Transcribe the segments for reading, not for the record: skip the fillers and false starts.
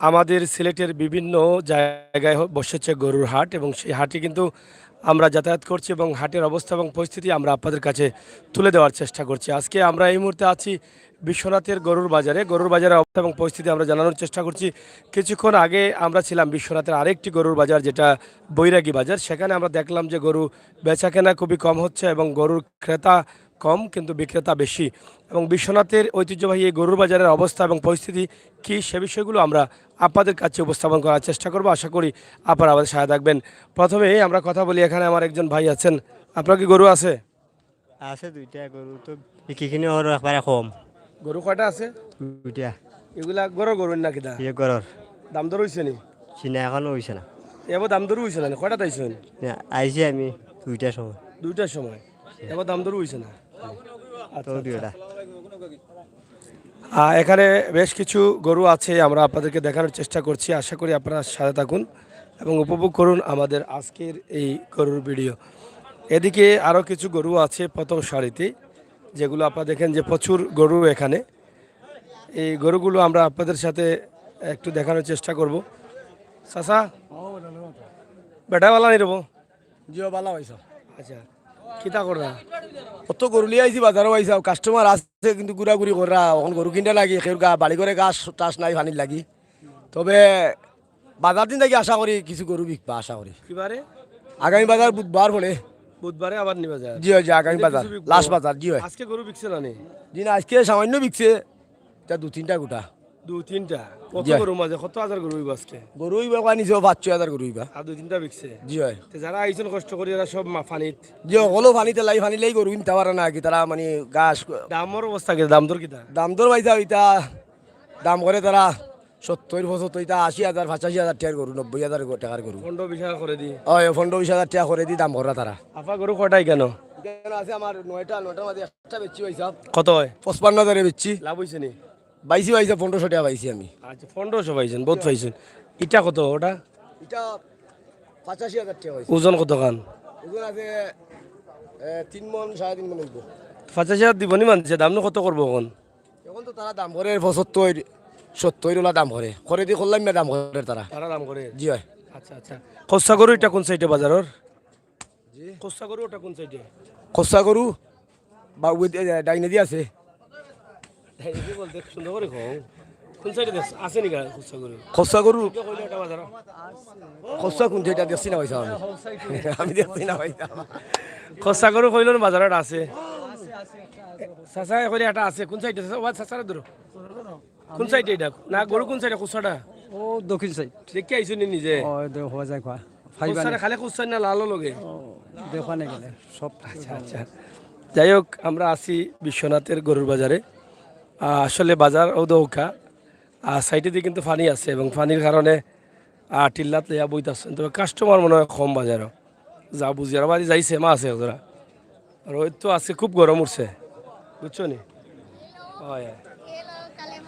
আমাদের সিলেটের বিভিন্ন জায়গায় বসেছে গরুর হাট এবং সেই হাটে কিন্তু আমরা যাতায়াত করছি এবং হাটের অবস্থা এবং পরিস্থিতি আমরা আপনাদের কাছে তুলে দেওয়ার চেষ্টা করছি। আজকে আমরা এই মুহূর্তে আছি বিশ্বনাথের গরুর বাজারের অবস্থা এবং পরিস্থিতি আমরা জানানোর চেষ্টা করছি। কিছুক্ষণ আগে আমরা ছিলাম বিশ্বনাথের আরেকটি গরুর বাজার, যেটা বৈরাগী বাজার। সেখানে আমরা দেখলাম যে গরু বেচাকেনা খুবই কম হচ্ছে এবং গরুর ক্রেতা কম কিন্তু বিক্রেতা বেশি। এবং বিশ্বনাথের ঐতিহ্যবাহী এই গরুর বাজারের অবস্থা এবং পরিস্থিতি কী, সে বিষয়গুলো আমরা আপনাদের কাছে উপস্থাপন করার চেষ্টা করব। আশা করি আপনারা আমাদের সাথে থাকবেন। প্রথমে আমরা কথা বলি, এখানে আমার একজন ভাই আছেন। আপনার কি গরু আছে? আছে দুইটা গরু, তো বিক্রিখিনি ওর একবারে কম। গরু কয়টা আছে? দুইটা। এগুলা গরু গরু না কিনা? ইয়ে গরর দাম দর হয়েছে নি? চিনা এখনো হয়েছে না। এবার দাম দর হয়েছে না? কয়টা তাইছেন? আইছি আমি দুইটার সময়। দুইটার সময় এবার দাম দর হয়েছে না? তো দুইটা। এখানে বেশ কিছু গরু আছে, আমরা আপনাদেরকে দেখানোর চেষ্টা করছি। আশা করি আপনারা সাথে থাকুন এবং উপভোগ করুন আমাদের আজকের এই গরুর ভিডিও। এদিকে আরও কিছু গরু আছে প্রথম সারিতে, যেগুলো আপনারা দেখেন যে প্রচুর গরু এখানে। এই গরুগুলো আমরা আপনাদের সাথে একটু দেখানোর চেষ্টা করব। চাচা, বেটাওয়ালা নিয়ে দেবো? জিও বালা হয়েছ। আচ্ছা, কিতা কররা? অত গরু লিয়ে আইছি বাজারও আইসা, কাস্টমার আছে কিন্তু ঘুরাঘুরি করা। এখন গরু কিনতে লাগি, সের বাড়ি করে গাছ টাছ নাই পানির লাগি। তবে বাজার দিন থেকে আশা করি কিছু গরু বিকবা আশা করি। কিবারে? আগামী বাজার বুধবার বলে। বুধবারে আবার নিবা যায়? জি হয়, আগামী বাজার লাস্ট বাজার। জি হয়। আজকে গরু বিকছে না নি? জি না, আজকে সামান্য বিকছে, তা দু তিনটা গোটা। দু তিনটা? কত জি। গরু মাঝে কত হাজার গরু হইব আজকে? গরু ইবা নিছে 5-6 হাজার গরু ইবা। আর দুই তিনটা বিকছে? জি হয়। তো যারা আইছেন কষ্ট করি এরা সব ফানিত? জি হলো পানিতে লাই, পানিলেই গরু কিনতে পারে না কি তারা, মানে গাছ দামের অবস্থা কি? দাম দর কিতা? দাম দর পাইতা ওইটা দাম করে তারা 70-75, 80,000 85,000 টাকার গরু, 90,000 টাকার গরু। 15-20 করে দি? ওই 15-20,000 টাকা করে দি দাম ভরা তারা। আপা গরু কটাই কেন? এখানে আছে আমার 9টার মাঝে একটা বেচছি পয়সা কত হয়? 55,000 বেচছি। লাভ হয়েছে নি? বাইছি 1500 টাকা পাইছি আমি। আচ্ছা, 1500 পাইছেন, বহুত পাইছেন। ইটা কত ওটা? এটা 85,000 টাকা পাইছি। ওজন কত খান? ওজন আছে 3 মন 3.5 মন হইব। 50,000 দিব নি মানছে? দাম নো কত করবো এখন? এখন তো তারা দাম করে 75-70 ওলা দাম করে দি করলাম না, দাম করে তারা। তারা দাম করে? জি হয়। আচ্ছা আচ্ছা। খসা গরু এটা কোন সাইডে বাজারের? জি, খসা গরু ওটা কোন সাইডে? খসা গরু বা ডাইনে দি আছে। কি বলতে সুন্দর করে কও। কোন সাইডে দেশ আছে নি গা খসা গরু? খসা গরু এটা কইলে এটা বাজার? খসা কোন যেটা দেখছি না পয়সা আমি। আমি দেখছি না পয়সা। খসা গরু কইলো বাজারত আছে? চাচা কইলে এটা আছে কোন সাইডে? ওয়া চাচার দূর কোন সাইডে এটা? না গরু কোন সাইডে খসাটা? ও দক্ষিণ সাইড। দেখি আইছো নি নিজে? ও হওয়া যায় খোয়া ফাইবা খসাটা খালে খসাই না লাল লগে? দেখা নাই গেলে সব। আচ্ছা আচ্ছা। যাই হোক, আমরা আছি বিশ্বনাথের গরুর বাজারে। আসলে বাজার ঔদৌকা সাইডে দিয়ে কিন্তু পানি আছে এবং পানির কারণে টিল্লাত লইয়া বইতাছেন, তবে কাস্টমার মনে হয় কম বাজারও। যা বুঝি আর বাড়ি যাইছে মা আছে ওরা, রোদ তো আছে, খুব গরম উঠছে, বুঝছো নি? হয় হয়।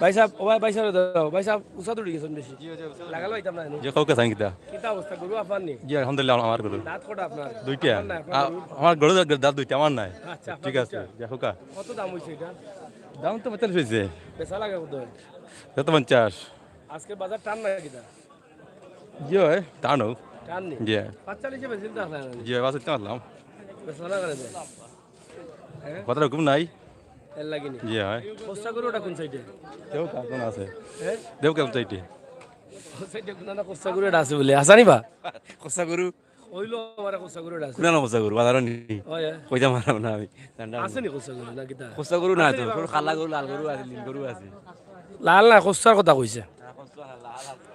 ভাই সাহেব, ও ভাই সাহেব দাও, ভাই সাহেব উষা তুলি গেছেন বেশি লাগালো আইতাম না। যে কাউকে থাকি তা কিতা অবস্থা গরু আপনার নি? জি আলহামদুলিল্লাহ আমার গরু দাঁত কটা আপনার? দুইটা। আপনার নাই, আপনার গরু? আমার গরু দাঁত দুইটা, আমার নাই। আচ্ছা, আপনার ঠিক আছে, দুইটা। দেখো কা কত দাম হয়েছে এটা? দাম তো 45 হয়েছে, বেচা লাগে কত? যত 50। আজকে বাজার টান না কিতা? জি হয় টানো। টান নি? জি 45 বেশি দাম না? জি বাস ইতে মারলাম, বেচা না করে দে। কথা রকম নাই। এর লাগেনি। জি হয় খোসা গরু ওটা কোন সাইডে? দেও কা কোন আছে, হ্যাঁ দেও কেমন চাইতে কোন সাইডে? কোন না খোসা গরু এটা আছে বলে আসানি বা কসা গরু ওইলো আমার খোসা গরু এটা আছে। কোন না কসা গরু বাজার নি ওই কইতা মারাম না আমি। আসেনি খোসা গরু না কিতা? কসা গরু না তো, খালা গরু, লাল গরু আছে, নীল গরু আছে। লাল না, খোসার কথা কইছে।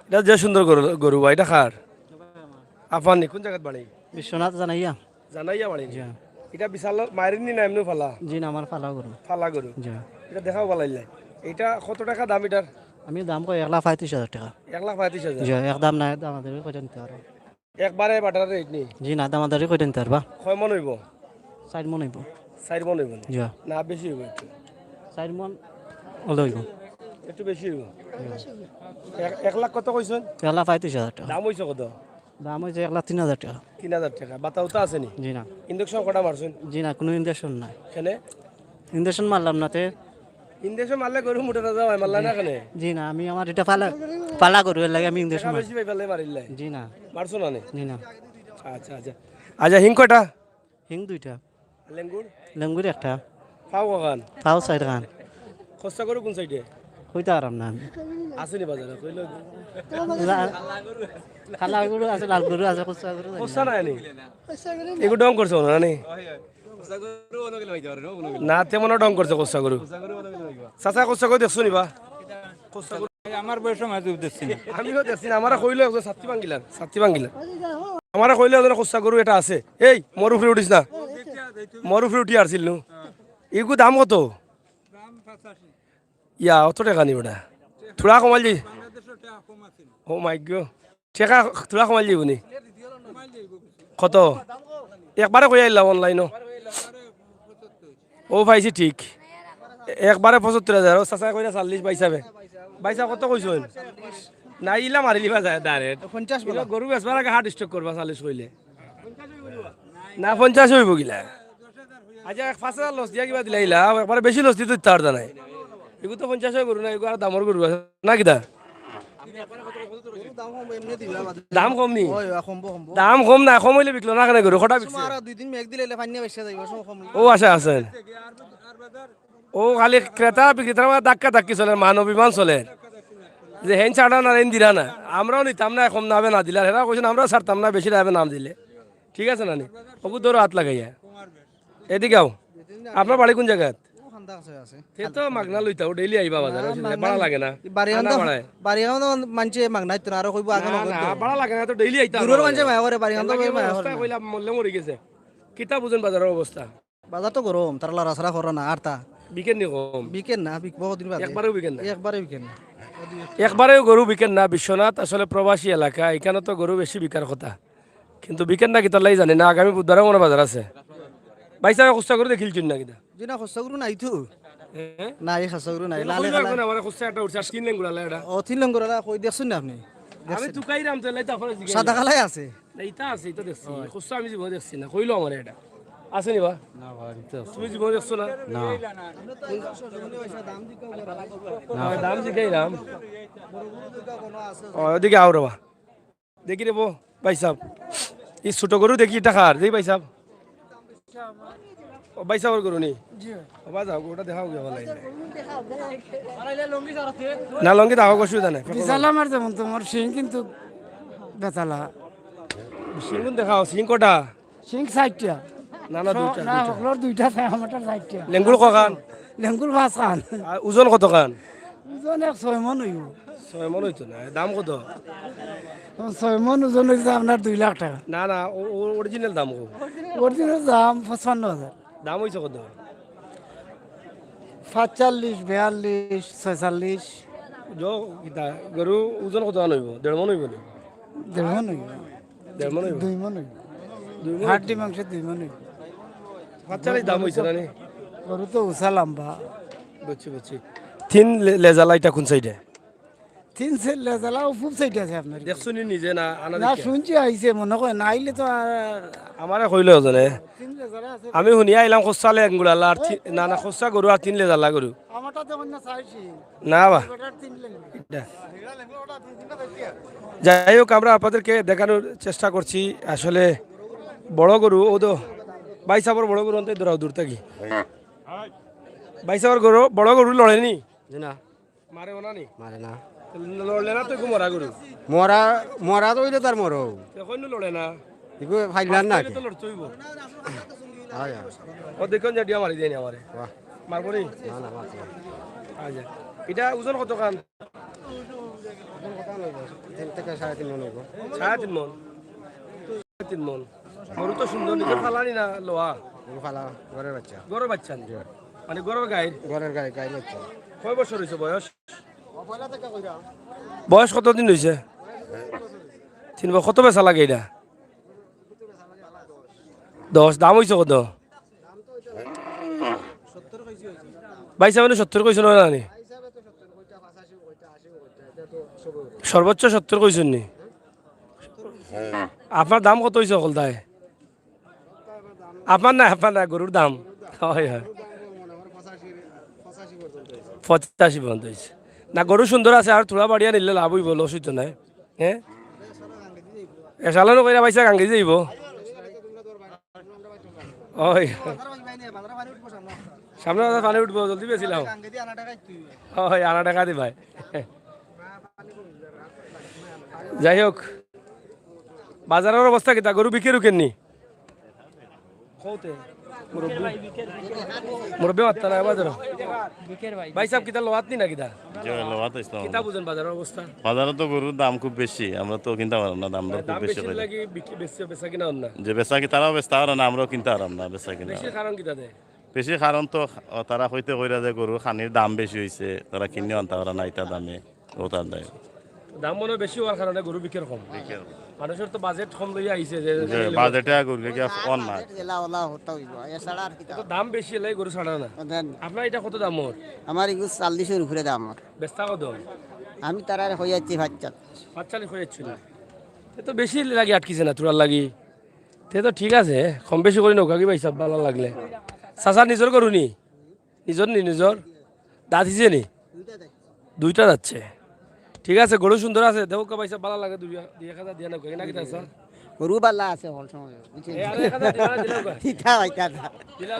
এটা যে সুন্দর গরু, গরু ভাই এটা খার আফানি কোন জায়গাত বাড়ি? বিশ্বনাথ জানাইয়া। জানাইয়া বাড়ি? এটা বিশাল মারিনি না এমনি ফালা? জি না, আমার ফালা করুন। ফালা গরু জি এটা দেখাও বালাইলাই। এটা কত টাকা দাম এটার? আমি দাম কই 1,35,000 টাকা। 1,35,000? জি এক দাম নাই, দামাদারি কইতে নিতে পারো। একবারে বাটার রেট নি? জি না, দামাদারি কইতে নিতে পারবা। কয় মন হইব? 4 মন হইব। 4 মন হইব? জি না বেশি হইব একটু? 4 মন হলে হইব। একটু বেশি হইব? 1 লাখ কত কইছেন? 1,35,000 টাকা। দাম হইছে কত? দাম হয়েছে 1,03,000 টাকা। 3,000 টাকা। বাতাওতা আছে নি? জি না। ইন্ডাকশন কটা মারছেন? জি না, কোনো ইঞ্জেকশন নাই। এখানে ইঞ্জেকশন মারলাম না তে ইন্দেশে মারলে গরু মুটে না যাওয়ায় মারলা না কেন জি না আমি আমার এটা পালা পালা গরু এর লাগে আমি ইংলিশ টাকা বেশি পাই ফেললে মারিলে জি না মারছো না নে? জি না আচ্ছা আচ্ছা আচ্ছা হিং কয়টা হিং দুইটা লেঙ্গুর লেঙ্গুর একটা পাও কখান পাও চাই খান খরচা গরু কোন সাইডে কইতে আরাম না আমি আসেনি বাজারে কইলো খালা গরু আছে লাল গরু আছে কুচা গরু আছে। খরচা নাই নি এগুলো ডং করছে না নি খোসা গরু অন্য গেলে পাইতে পারে না তেমন ডং করছে কোসা গরু চাচা কোসা গরু দেখছো নিবা কোসা গরু আমার বয়স মাঝে দেখছি না আমিও দেখছি না আমারা কইলো একজন সাত্তি ভাঙ্গিলান আমারা কইলো একজন কোসা গরু এটা আছে এই মোর উপরে উঠিস না মোর উপরে উঠি আসছিল নু এগু দাম কত ইয়া অত টাকা নি ওটা থোড়া কমাল যাই ও মাই গো ঠেকা থোড়া কমাল যাইব নি কত একবারে কই আইলা অনলাইনও ও পাইছি ঠিক একবারে ৭৫,০০০ চাচা কইরা ৪০ পাইছাবে বাইসা কত কইছুন না ইলা মারি লিবা যায় ডাইরেক্ট 50 গরু বেচবার আগে হার্ট স্ট্রোক করবা ৪০ কইলে না 50 হইব গিলা আচ্ছা ৫,০০০ লস দিয়া কিবা দিলা ইলা একবারে বেশি লস দিতে তার নাই এগু তো 50 গরু না এগু আর দামর গরু আছে না কিদা দাম কম নি দাম কম না কম হইলে বিকলো না কেন গরু কটা বিকছে ও আশা আছেন ও খালি ক্রেতা বিক্রেতার মধ্যে ধাক্কা ধাক্কি চলে মান অভিমান চলে যে হেন ছাড়া না হেন দিলা না আমরাও নিতাম না কম নামে না দিলা হেরা কইছেন আমরাও ছাড়তাম না বেশি দামে নাম দিলে ঠিক আছে না নি ওকে ধরো হাত লাগাইয়া এদিকেও আপনার বাড়ি কোন জায়গায় সে তো মাগনা লইতাও ডেইলি আইবা বাজারে ভাড়া লাগে না ভাড়া লাগে না তো ডেইলি আইতা কইলা মরলে মরি গেছে কিতা বুঝেন বাজারের অবস্থা বাজার তো গরম তার লড়াছড়া করো না আর তা বিকেন নি কম বিকেন না বিকবো দিন বাদে একবারেও বিকেন না একবারে বিকেন না একবারেও গরু বিকেন না বিশ্বনাথ আসলে প্রবাসী এলাকা এখানে তো গরু বেশি বিকার কথা কিন্তু বিকেন না কিতার লাই জানি না আগামী বুধবারে মনে বাজার আছে বাইসা খুচরা করে দেখিলছেন না কিতা জি না খসগুরু নাই তো নাই খসগুরু নাই লালে আমার খুচরা একটা উঠছে আর কিনলেন গুড়ালে এটা ও তিনলং করে কই দেখছুন না আপনি আমি তুকাইরাম তো লাইতা ফলে সাদা কালাই আছে এইটা আছে এটা দেখছি খুচরা আমি জীবন দেখছি না কইলো আমার এটা আছে নি বা না ভাই তুমি জীবন দেখছো না না দাম জিগাইরাম ও এদিকে আও রবা দেখি রে বো ভাই সাহেব এই ছোট গরু দেখি টাকার দেখি ভাই সাহেব ও ভাই সাহেব গরু নি ও বা যাও ওটা দেখাও গে ভালো না লঙ্গি দাও অসুবিধা নাই বিশালা মার যেমন তোমার সিং কিন্তু বেতালা সিং দেখাও সিং কটা সিং সাইটটা না না দুইটা না ওগুলোর দুইটা আমার সাইটটা লেঙ্গুর কখান লেঙ্গুর ভাত খান আর ওজন কত খান ওজন 6 মন হইব 6 মন হইতো না দাম কত 6 মন ওজন হইছে আপনার 2 লাখ টাকা না না অরিজিনাল দাম কত অরিজিনাল দাম 55,000 দাম হইছে কত 45 42 46 যো কিতা গরু ওজন কত আনইব 1.5 মন হইব নি 1.5 মন হইব 1.5 মন হইব 2 মন হইব 2 মন হাড্ডি মাংস 2 মন হইব 45 দাম হইছে না নি গরু তো উষা লম্বা বুঝছি বুঝছি তিন লেজা লাইটা কোন সাইডে 3 সেল লেজালা উপর সাইডে আছে আপনার দেখছো নি নিজে না আনা না দেখে শুনছি আইছে মনে কয় না আইলে তো আমারে কইলো ওজনে 3 লেজালা আছে আমি শুনি আইলাম খোসা লেঙ্গুড়ালা আর না না খোসা গরু আর 3 লেজালা গরু আমারটা দেখুন না চাইছি না বা বেটার 3 লেঙ্গুর এটা। যাই হোক আমরা আপনাদেরকে দেখানোর চেষ্টা করছি আসলে বড় গরু ও তো বাইসাবর বড় গরু অন্তত দূরাও দূর থাকি বাইসাবর গরু বড় গরু লড়েনি জি না মারে ওনা নি মারে না লড়লে না তো মরা গরু মরা মরা তো হইলে তার মরো এখন লড়ে না ইগো ফাইলার না তো লড়ছইব হয় ও দেখুন যে ডিয়া মারি দেয়নি আমারে বাহ মারবো নি না না মারছে আচ্ছা এটা ওজন কত খান 3 থেকে 3.5 মন হইব 3.5 মন 3 মন গরু তো সুন্দর নিজে ফালানি না লোহা এগো ফালা ঘরের বাচ্চা গরুর বাচ্চা নি মানে গরুর গায়ের ঘরের গায়ে গায়ে বাচ্চা কয় বছর হয়েছে বয়স বয়স কতদিন হয়েছে 3 বছর কত বেচা লাগে এটা 10 দাম হয়েছে কত 70 কইছে না নি সর্বোচ্চ 70 কইছেন নি আপনার দাম কত হয়েছে অকল তাই আপনার না গরুর দাম হয় হয় 85 পর্যন্ত হয়েছে না গরু সুন্দর আছে আর তোরা বাড়িয়া নিলে লাভ হইব লস হইতো না হ্যাঁ এসালানো কইরা পয়সা গাঙ্গি যাইব ওই সামনে বাজার পানি উঠবো জলদি বেছিলাম ওই আনা টাকা দি ভাই যাই হোক বাজারের অবস্থা কিতা গরু বিক্রি রুকেননি মুরব্বী মাত্তা না বাজার ভাই সাহেব কিতা লোয়াত নি না কিতা কিতা বুঝেন বাজারের অবস্থা বাজারে তো গরুর দাম খুব বেশি আমরা তো কিনতে পারলাম না দাম খুব দাম বেশি বেশি লাগি বেচা কিনা হন না যে বেচা কি তারাও বেচতে পারে না আমরাও কিনতে পারলাম না বেচা কিনা বেশি কারণ কিতা দে বেশি কারণ তো তারা হইতে কইরা যে গরুর খানির দাম বেশি হয়েছে তারা কিনে আনতে পারে না এটা দামে ওটার দায় দাম মনে হয় বেশি হওয়ার কারণে গরু বিক্রি কম মানুষের তো বাজেট কম লইয়া আইছে যে যে বাজেটে গরুকে কি অন না তো দাম বেশি হলে গরু ছাড়া না আপনার এটা কত দাম ওর আমার এগুলো 40-এর উপরে দাম আমার বেচতা কত আমি তারা হয়ে যাচ্ছি বাচ্চা 45 হয়ে যাচ্ছিল এ তো বেশি লাগে আটকিছে না তোরার লাগি তে তো ঠিক আছে কম বেশি করে নৌকা কি পাইছা ভালো লাগলে চাচা নিজর গরু নি নিজর দাঁত হিসে নি দুইটা যাচ্ছে ঠিক আছে গরু সুন্দর আছে দেখ পয়সা ভালো লাগে 2,000 দিয়ে নৌকা নাকি চাচা গরু বাল্লা আছে হল সময় এই আর 1,000 দিলাও কয়? ইটা হইতা না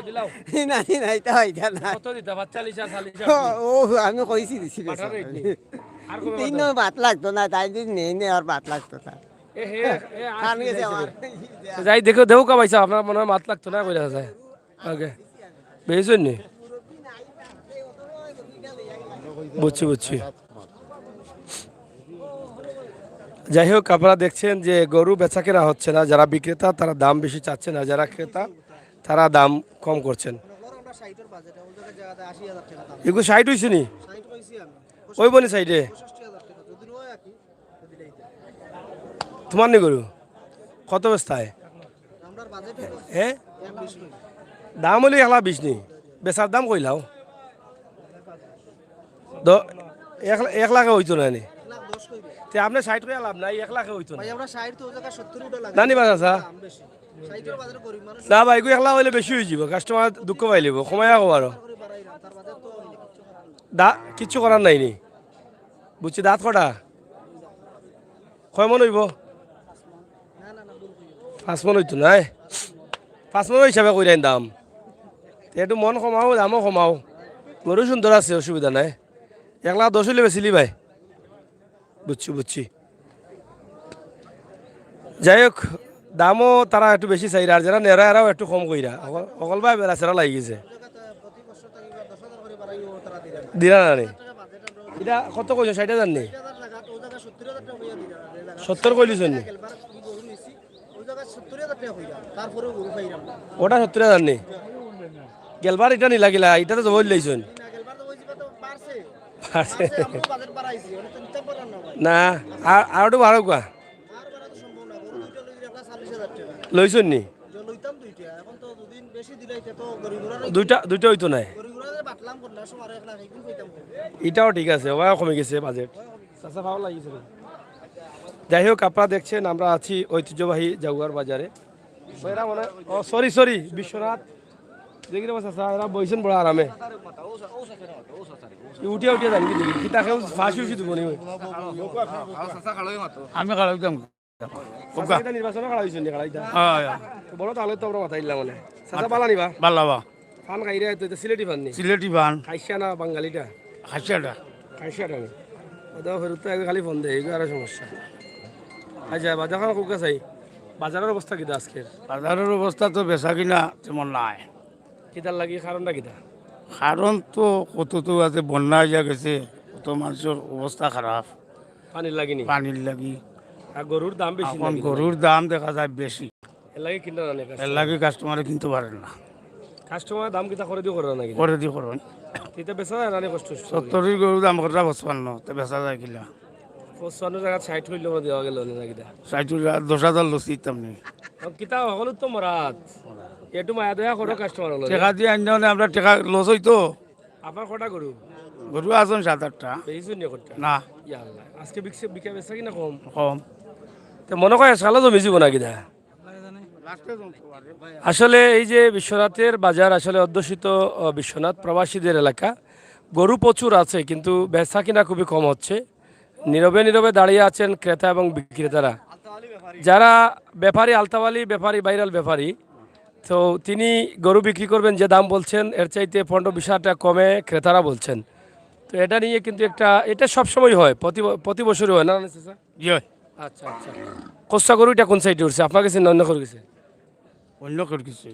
দিলাও না না ইটা হইতা না কত দিতা 45 আর 40 ও আমি কইছি দিছি পাঠার রেট নেই। আর কবে তিন বাত লাগতো না তাই দিন নেই আর বাত লাগতো না এ হে এ আর খান কি গেছে যাইছে আমার রে? যাই দেখো দেও কা পয়সা আপনার মনে হয় মাত লাগতো না কইরা যায় ওকে বেজন নি বুঝছি যাই হোক আপনারা দেখছেন যে গরু বেচা কেনা হচ্ছে না যারা বিক্রেতা তারা দাম বেশি চাচ্ছে না যারা ক্রেতা তারা দাম কম করছেন এগুলো 60 হয়েছে নি ওই বনি সাইডে তোমার নি গরু কত বেচতায় হ্যাঁ দাম হলে 1,20 নি বেচার দাম কইলাও 1 লাখে হইতো না নি তে আপনি 60 করে লাভ নাই 1 লাখে হইতো না না নি বাজা স্যার না ভাই গো 1 লাখ হইলে বেশি হয়ে যাব কাস্টমার দুঃখ পাই লিব সময় আগো আরো দা কিছু করার নাই নি বুঝছি দাঁত কটা কয় মন হইব 5 মন হইতো নাই 5 মন হিসাবে কইরাইন দাম একটু মন কমাও দামও কমাও গরু সুন্দর আছে অসুবিধা নাই 1,10,000 হইলে বেছিলি ভাই বুঝছি যাই হোক দামও তারা একটু বেশি চাই আর যারা নেরা এরাও একটু কম কইরা অকল ভাই বেড়াচেরা লাগি গেছে দিলা না নি এটা কত কইছো 60,000 নি 70 কইলিছ নি ওটা 70,000 নি গেলবার এটা নি লাগিলা এটা তো জবই লাইছন না আর একটু ভাড়া কোয়া লইছন নি দুইটা হইতো নাই এটাও ঠিক আছে ওয়াও কমে গেছে বাজেট চাচা ভালো লাগিছে যাই হোক আপনারা দেখছেন আমরা আছি ঐতিহ্যবাহী জাগুয়ার বাজারে এরা মনে ও সরি বিশ্বনাথ দেখি চাচা এরা বইছেন বড় আরামে উঠিয়া যান কি দেখি কিতা খেয়ে ফাঁসি উঠি দিব নি আমি খালাম নির্বাচনে খাড়া হয়েছেন খাড়াইতা বড় তাহলে তো আমরা মাথায় দিলাম মানে চাচা পালা নিবা বাল্লাবা ফান খাই রে তো সিলেটি ফান নি সিলেটি বান খাইছা না বাঙালিটা খাইছাটা খাইছাটা নি ওটা ফেরত তো খালি ফোন দেয় এগুলো আরো সমস্যা আচ্ছা বাজার খান কোকা চাই বাজারের অবস্থা কিটা আজকের বাজারের অবস্থা তো বেচা কিনা তেমন নাই কিতার লাগি কারণটা কিটা কারণ তো কত তো আছে বন্যা হয়ে গেছে কত মানুষের অবস্থা খারাপ পানির লাগিনি পানির লাগি আর গরুর দাম বেশি এখন গরুর দাম দেখা যায় বেশি এর লাগে কিনা না এর লাগে কাস্টমারে কিনতে পারে না কাস্টমার দাম কিতা করে দিও করে না কিনা করে দি করুন এটা বেচা যায় না কষ্ট 70 গরুর দাম কটা 55 তো বেচা যায় কিলা 55 জায়গা 60 হইলে দেওয়া গেল না কিটা 10,000 লসি তেমনি কিতা হলো তো মরাত একটু মায়া দয়া করো কাস্টমার হলো টাকা দিয়ে আনলে আমরা টাকা লস হইতো আপনার কটা গরু গরু আছেন 7-8টা বেশি নিয়ে করতে না ইয়া আল্লাহ আজকে বিকা বেচা কিনা কম কম তো মনে করে সালা জমি জীবন না কিনা আসলে এই যে বিশ্বনাথের বাজার আসলে অধ্যুষিত বিশ্বনাথ প্রবাসীদের এলাকা গরু প্রচুর আছে কিন্তু বেচা কিনা খুবই কম হচ্ছে। নীরবে নীরবে দাঁড়িয়ে আছেন ক্রেতা এবং বিক্রেতারা। যারা ব্যাপারী, আলতাওয়ালি ব্যাপারী, ভাইরাল ব্যাপারী, তো তিনি গরু বিক্রি করবেন যে দাম বলছেন এর চাইতে 15-20 টাকা কমে ক্রেতারা বলছেন। তো এটা নিয়ে কিন্তু এটা সবসময় হয়, প্রতি বছরই হয় না চাচা? ইয়ে আচ্ছা আচ্ছা। কোস্তা গরুটা কোন সাইডে উঠছে, আপনার কাছে না অন্য করে গেছে? অন্য করে কিছু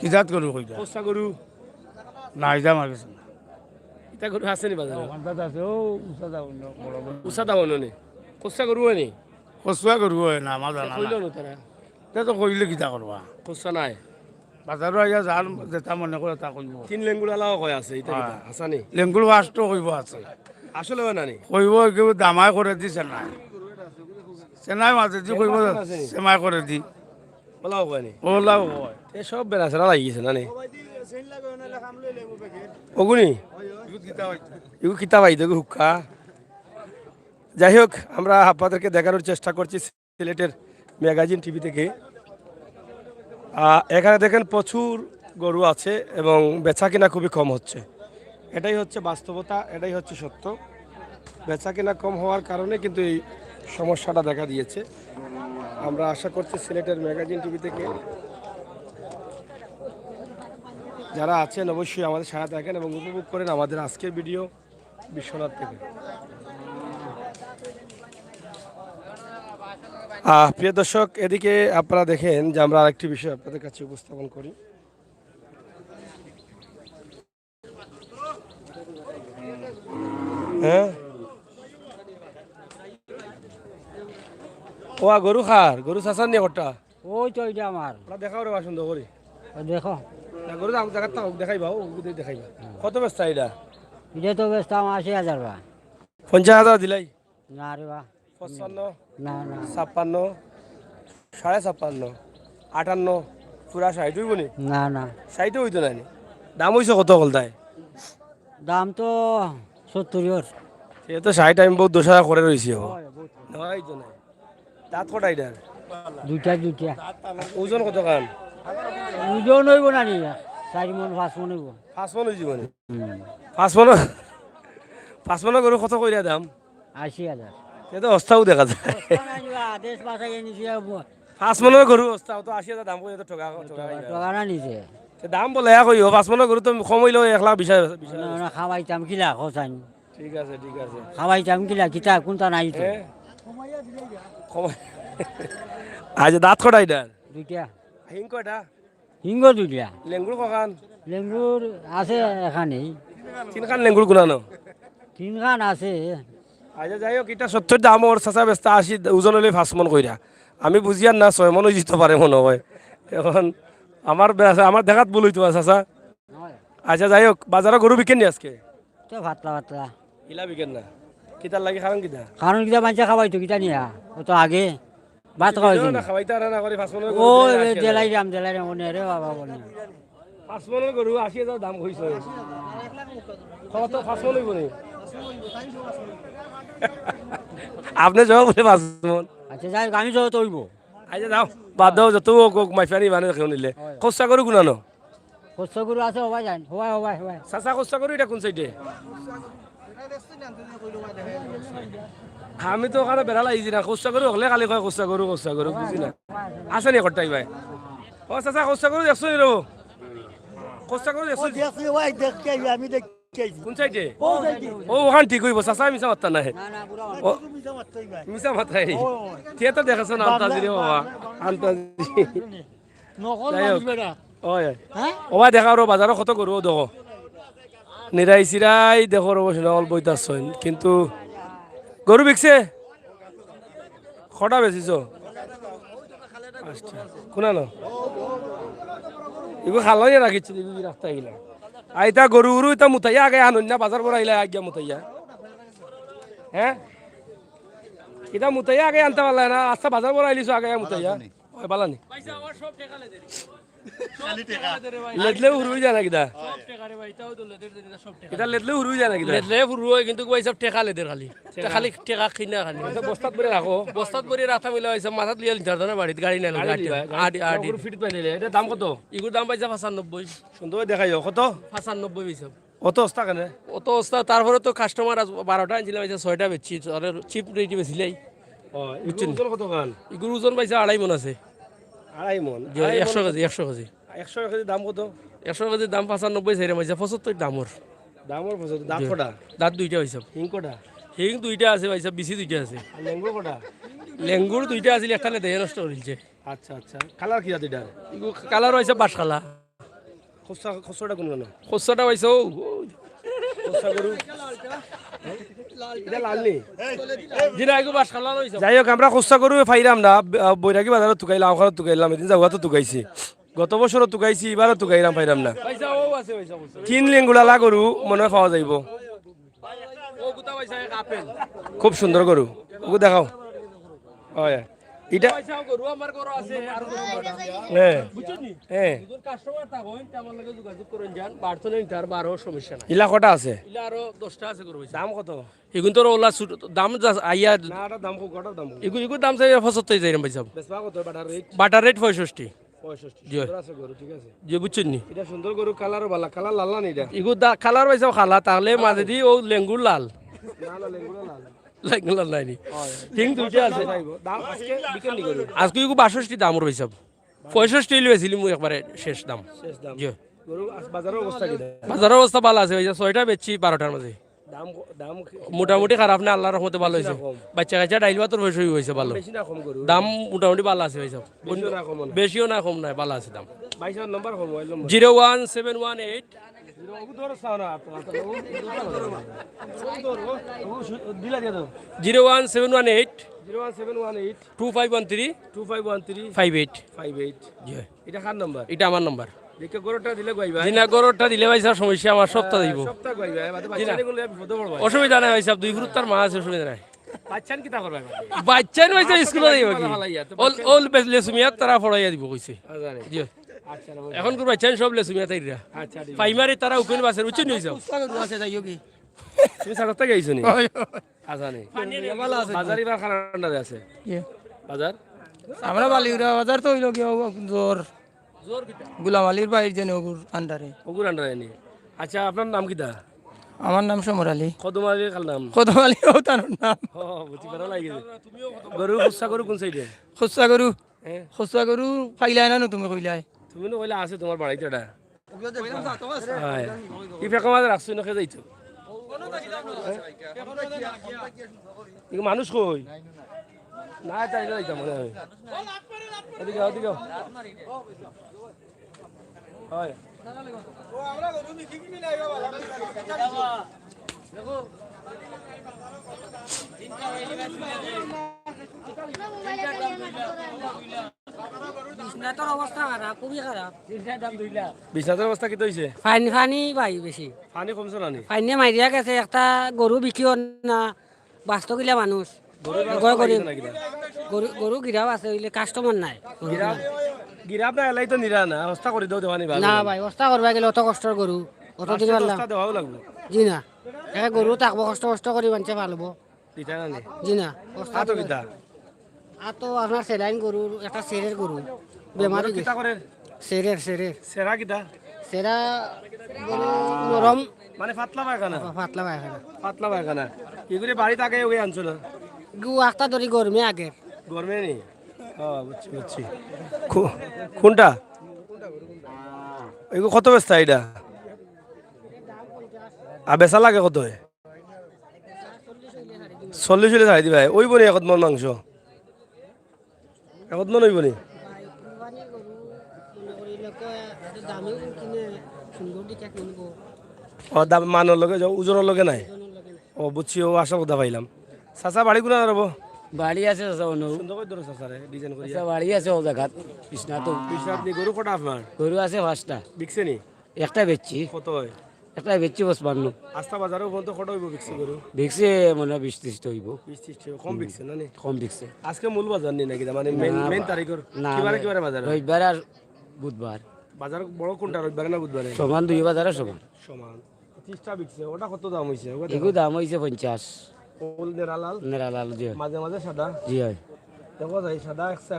কি জাত করবো কইটা কোস্তা গরু না এটা আমার কাছে না এটা গরু আছে নি বাজারে? ওখানটাতে আছে ও উষা অন্য বড় বড় উষা দাম অন্য নেই, কোস্তা গরু হয় নি? কচুয়া করবো না আমার জানা কইল না না তারা তে তো কইলে কিতা করবা কোস্তা নাই। বাজারও আইয়া যার যেটা মনে করে তা কইব তিন লেঙ্গুল আলাও কয় আছে, এটা কিটা হাসানি লেঙ্গুল ফার্স্ট কইব আছে আসলে হয় না নি? কইব কেউ দামাই করে দি চেনাই চেনাই মাঝে দি কইব চেমাই করে দি ওলাও কয় নি? ওলাও হয় এই সব বেড়াছে না লাগি গেছে না নি? ওগুনি এগুলো কিতাব আই দেখো হুক্কা। যাই হোক, আমরা আপনাদেরকে দেখানোর চেষ্টা করছি সিলেটের ম্যাগাজিন টিভি থেকে। এখানে দেখেন প্রচুর গরু আছে এবং বেচা কিনা খুবই কম হচ্ছে। এটাই হচ্ছে বাস্তবতা, এটাই হচ্ছে সত্য। বেচা কিনা কম হওয়ার কারণে কিন্তু এই সমস্যাটা দেখা দিয়েছে। আমরা আশা করছি সিলেটের ম্যাগাজিন টিভি থেকে যারা আছেন অবশ্যই আমাদের সাথে থাকেন এবং উপভোগ করেন আমাদের আজকের ভিডিও বিশ্বনাথ থেকে। প্রিয় দর্শক, এদিকে আপনারা দেখেন যে আমরা আরেকটি বিষয় আপনাদের কাছে উপস্থাপন করি। হ্যাঁ, ও গরু খার গরু চাষার নিয়ে কটা ওই তো এটা আমার দেখাও রে সুন্দর করে দেখো, না, গরু জায়গাটা দেখাইবা, ও দেখাইবা। কত ব্যস্তা এটা? এটা তো বেচতাম 80,000 বা 50,000 দিলাই? না রে বা 55, না না 56, 56.5, 58, পুরা 60 হইব নি? না না 60 হইতো না নি? দাম হইছে কত কলতায়? দাম তো 70 সে তো 60 আমি বহুত 10,000 করে রয়েছি। নয় তো নাই। দাঁত কটা এটার? দুইটা ওজন কত খান? ওজন হইব না নি 4 মন 5 মন হইব 5 মন হইব নি? 5 মন গরু কত কইরা দাম? 80,000 এ তো অস্তাও দেখা যায়। দেশ পাশাই নিছে 5 মনের গরু অস্তাও তো 80,000 দাম কইরা তো ঠকা টাকা না নিছে দাম বলে কইও 5 মনের গরু তো কম হইলো 1,20,000। না খাওয়াইতাম কিলা খোঁচান ঠিক আছে ঠিক আছে। খাওয়াইতাম কিলা কিতা কোনটা নাই তো আজ দাঁত কটা এটার? দুইটা হিং কয়টা? হিঙ্গ দুইটা লেঙ্গুর কখান? লেঙ্গুর আছে এখানেই 3 খান লেঙ্গুর গুনানো? 3 খান আছে আচ্ছা যাই হোক, এটা 70 দাম ওর চাচা বেচতা 80, ওজন হলে 5 মন কইরা। আমি বুঝিয়ার না 6 মন দিতে পারে মনে হয়। এখন আমার দেখাত ভুল হইতো চাচা। আচ্ছা যাই হোক, বাজারে গরু বিকেন নি আজকে? তো ভাতলা ভাতলা ইলা বিকেন না? কিতার লাগে কারণ কিতা? কারণ কিতা মানুষে খাওয়াইতো কিতা নিয়া ও তো আগে ভাত খাওয়াইতো না খাওয়াইতে আর না করে 5 মনের ও গরু দিয়ে 80,000। দেলাই রাম মনে রে বাবা বলে 5 মনের গরু 80,000 দাম কইছো। কত 5 মন হইব নি? আপনি জবাব বলে 5 মন। আচ্ছা যাই হোক, আমি যাও তো হইব আচ্ছা যাও, বাদ দাও, যত মাইফানি মানে কেউ নিলে। কোস্তা গরু গুনানো? কষ্ট করে আছে হবাই যান হবাই হবাই হবাই চাচা কোস্তা গরু এটা কোন সাইডে? আমি তো ওখানে বেড়া লাগিছি না, কোস্তা গরু হলে খালি কয় কোস্তা গরু বুঝি না। আছে নি কটাই ভাই? ও চাচা কোস্তা গরু দেখছো নি রো? কোস্তা গরু দেখছো নি? আমি দেখি কোন সাইডে? ও ওখান ঠিক হইব চাচা, মিশা মাত্তা নাই। না না পুরা ও মিশা মাত্রাই থিয়েটার দেখাছো না আন্তাজি রে বাবা, আন্তাজি। যাই হোক, ওই ওবা দেখাও রো বাজারও কত গরু দেখো, নিরাই চিরাই দেখো রো অল বইতাছইন, কিন্তু গরু বিকছে কটা বেচিছ? কোনানো এগুলো খালাই রাখিছিল রাস্তা গিলা। আইতা গরু গরু ইতা মুতাইয়া আগে আনুন না, বাজার পর আইলা আজ্ঞা মুতাইয়া। হ্যাঁ, এটা মুতাইয়া আগে আনতে পারলা না? আচ্ছা বাজার পর আইলিছো আগে মুতাইয়া। ওই বালানি লেদলে উড়ুই যায় না কিতা এটা লেদলে উড়ুই যায় না কিতা লেদলে ফুরু হয় কিন্তু কই সব টেকা লেদের খালি খালি টেকা কিনা খালি বস্তাত করে রাখো বস্তাত ভরি রাখা মিলা হইছে মাথাত লিয়া লিটার দানা বাড়িত গাড়ি নাই আডি আডি ফিট পাইলে এটা দাম কত ইগুর দাম পাইছে 95 সুন্দর দেখাই কত 95 পাইছে অত অবস্থা কেন অত অবস্থা তারপরে তো কাস্টমার 12টা আনছিলাম পাইছে 6টা বেচছি আর চিপ রেটে বেচিলাই বুঝছেন কত গান ইগুর ওজন পাইছে 2.5 মন আছে 2.5 মন 100 কেজি 100 কেজি 100 কেজি দাম কত 100 কেজির দাম 95 চাইরে পাইছে 75 দামর দামর বছর দাঁত কটা দাঁত দুইটা হইছে হিং কটা হিং দুইটা আছে পাইছে বিসি দুইটা আছে আর লেঙ্গুর কটা লেঙ্গুর দুইটা আছিল একটা দেহে নষ্ট করিলছে আচ্ছা আচ্ছা কালার কি আছে এটা ইগু কালার হইছে বাস কালা খসড়াটা কোন গান খসড়াটা হইছে খসড়া গরু এটা লাল নি জিরা ইগু বাস কালা হইছে যাই হোক আমরা খসড়া গরু ফাইরাম না বৈরাগী বাজারত তুকাইলাম ওখানে তুকাইলাম এদিন যাওয়াতো তুকাইছি গত বছরও তুকাইছি এবারও তুকাইলাম ফাইরাম না পয়সা ও আছে পয়সা তিন লেঙ্গুলালা গরু মনে হয় পাওয়া যাইব ও গুতা পয়সা এক আপেল খুব সুন্দর গরু ওকে দেখাও হয় এটা পয়সা গরু আমার গরু আছে আর হ্যাঁ বুঝছনি হ্যাঁ যদি কাস্টমার থাকোন তে আমার লগে যোগাযোগ করেন যান বাড়তনে তার 12 সমস্যা নাই ইলা কটা আছে ইলা আরো 10টা আছে গরু পয়সা দাম কত এগুন তোর ওলা দাম আইয়া না এটা দাম কটার দাম এগুন দাম চাই 75 যাইরাম পয়সা বেচবা কত বাটার রেট বাটার রেট 65 65 জি। সুন্দর আছে গরু ঠিক আছে যে বুঝছনি এটা সুন্দর গরু কালারও ভালো কালার লাল না এটা এগু কালার পয়সা খালা তাহলে মাঝে দি ও লেঙ্গুর লাল না না লেঙ্গুলা লাল লেঙ্গুর লাল নাই ঠিক দুইটা আছে দাম আজকে বিকেল নি গরু আজকে এগু 62 দামর পয়সা 65 লইছিলি মু একবারে শেষ দাম শেষ দাম জি গরু বাজারের অবস্থা কি বাজারের অবস্থা ভালো আছে ভাই 6টা বেচছি 12টার মাঝে দাম দাম মোটামুটি খারাপ না আল্লাহর রহমতে ভালো হয়েছে বাচ্চা কাচ্চা ডাইল ভাতর বয়স হয়েছে ভালো বেশি না কম গরু দাম মোটামুটি ভালো আছে ভাই সব বেশিও না কম না বেশিও না কম নাই ভালো আছে দাম 22 নম্বর কম মোবাইল নম্বর 01718 ওগু ধরো সারা দিলা দিয়া দাও 01718 01718 2513 2513 58 58 জি এটা কার নাম্বার এটা আমার নাম্বার দেখে গরুটা দিলে গাইবা দিনা গরুটা দিলে ভাই স্যার সমস্যা আমার সপ্তাহ দিব সপ্তাহ গাইবা বাদে বাচ্চা নিগুলো বিপদে পড়বা অসুবিধা নাই ভাই সাহেব 2 ফুট তার মা আছে অসুবিধা নাই বাচ্চান কি তা করবা বাচ্চা নয় যে স্কুলে দিব কি অল লেসুমিয়া তারা পড়াইয়া দিব কইছে জানি জি আচ্ছা এখন কোন বাচ্চা সব লেসুমিয়া তাইরা আচ্ছা প্রাইমারি তারা উকিল বাসের উচ্চ নিয়ে যাও তুমি সারতে গাইছো নি আচ্ছা নি বাজারি বা খানান্ডা আছে বাজার আমরা বালিউরা বাজার তো হইল কি জোর গুলাম আলীর বাইর জেনে ওগুর আন্ডারে ওগুর আন্ডার নি আচ্ছা আপনার নাম কিটা আমার নাম সমর আলী কদম আলী খাল নাম কদম আলী ও তার নাম ও বুঝি ভালো লাগে গরু খুচা গরু কোন সাইডে খুচরা গরু ফাইলাই না তুমি কইলাই তুমি নো কইলা আছে তোমার বাড়িতে এটা হয় কি ফেকা মাঝে রাখছো না খেয়ে যাইতো মানুষ কই না তাই যাইতাম মনে হয় এদিকে এদিকে হয় অবস্থা খারাপ খুবই খারাপ বিছনাতের অবস্থা কি হইছে ফাইনি ফানি ভাই বেশি পানি কমছে না নি ফাইনে মারিয়া গেছে একটা গরু বিকিও না বাস্ত গিলা মানুষ গরু গিরাও আছে ওইলে কাস্টমার নাই গিরাপ না এলাই তো নিরা না অবস্থা করে দাও দেওয়ানি ভালো না ভাই অবস্থা করবা গেলে অত কষ্টর গরু অত দিন পারলাম অবস্থা দেওয়াও লাগবে জি না গরু থাকবো কষ্ট করি বানছে পালবো দিতা না নি জি না অবস্থা তো কিতা আর তো আপনার সেলাইন গরু একটা সেরের গরু বেমারি কিতা করে সেরের সেরা কিতা সেরা গরু নরম মানে পাতলা পায়খানা পাতলা পায়খানা পাতলা পায়খানা কি করে বাড়িতে আগে ওই আনছো না গু একটা ধরি গরমে আগে গরমে নি বুঝছি বুঝছি কোনটা এগুলো কত বেচতা এটা আর বেচা লাগে কত 40 হলে ছাড়ি দিবা ওই বনি একত মন মাংস একত মন ওই বনি ও দাম মানের লগে যাও ওজনের লগে নাই ও বুঝছি ও আসার কথা পাইলাম চাচা বাড়ি কোনা রব বাড়ি আছে সুন্দর করে ধরো চাচারে ডিজাইন করি বাড়ি আছে ও জায়গাত কৃষ্ণা তো আপনি গরু কটা আপনার গরু আছে 5টা বিকছে নি একটা বেচছি কত হয় একটা বেচছি 55 আস্থা বাজারেও বলতো কত হইব বিকছে গরু দেখছে মনে 20-30 হইব 20-30 কম বিকছে না নি কম দেখছে আজকে মূল বাজার নি নাকি মানে মেন তারিখের না কিবারে কিবারে বাজার রবিবার আর বুধবার বাজার বড় কোনটা রবিবারে না বুধবারে? সমান দুই বাজারে সমান সমান 30টা বিকছে, ওটা কত দাম হইছে? এগু দাম হয়েছে 50 ওল নেরালাল নেরালাল জি হয়। মাঝে মাঝে সাদা জি হয় দেখো যাই সাদা একশো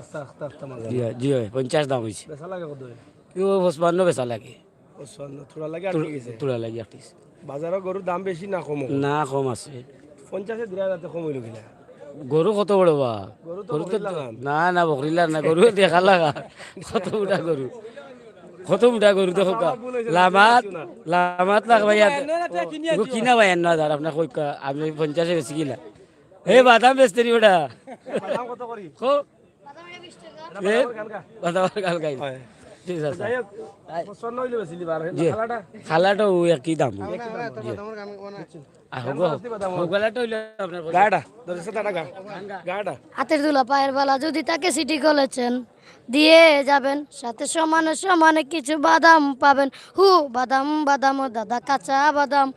একটা মাঝে জি হয় 50 দাম হয়েছে বেচা লাগে কত? কেউ 55 বেচা লাগে ও সন্ন থোড়া লাগে আর কি গেছে। তোলা লাগে আটিস বাজারে গরুর দাম বেশি না কম? না কম আছে 50 দিরা যাতে কম হইল কিনা? গরু কত বড় বা গরু তো গরু তো বকরিলা দাম। না না বকরিলার না গরু দেখা লাগা কত উঠা গরু কত উঠা গরু দেখো লামাত লাখ ভাই কিনা ভাই না দার আপনার কই আমি 50 বেশি কিনা হে বাদাম বেচতে নি ওটা দাম কত করি? খো এ গানগা। বাদাম গাল গাই হয়। ঠিক আছে যাই হোক, পছন্দ হইলে বেশি বার জি। খালাটা খালাটা ও একই দাম হোগলাটা হইলে আপনার গাড়া দরজা টাকা গাড়া হাতের দুলা পায়ের বালা যদি তাকে সিটি কলেছেন দিয়ে যাবেন সাথে সমানে সমানে কিছু বাদাম পাবেন হু বাদাম বাদাম ও দাদা কাঁচা বাদাম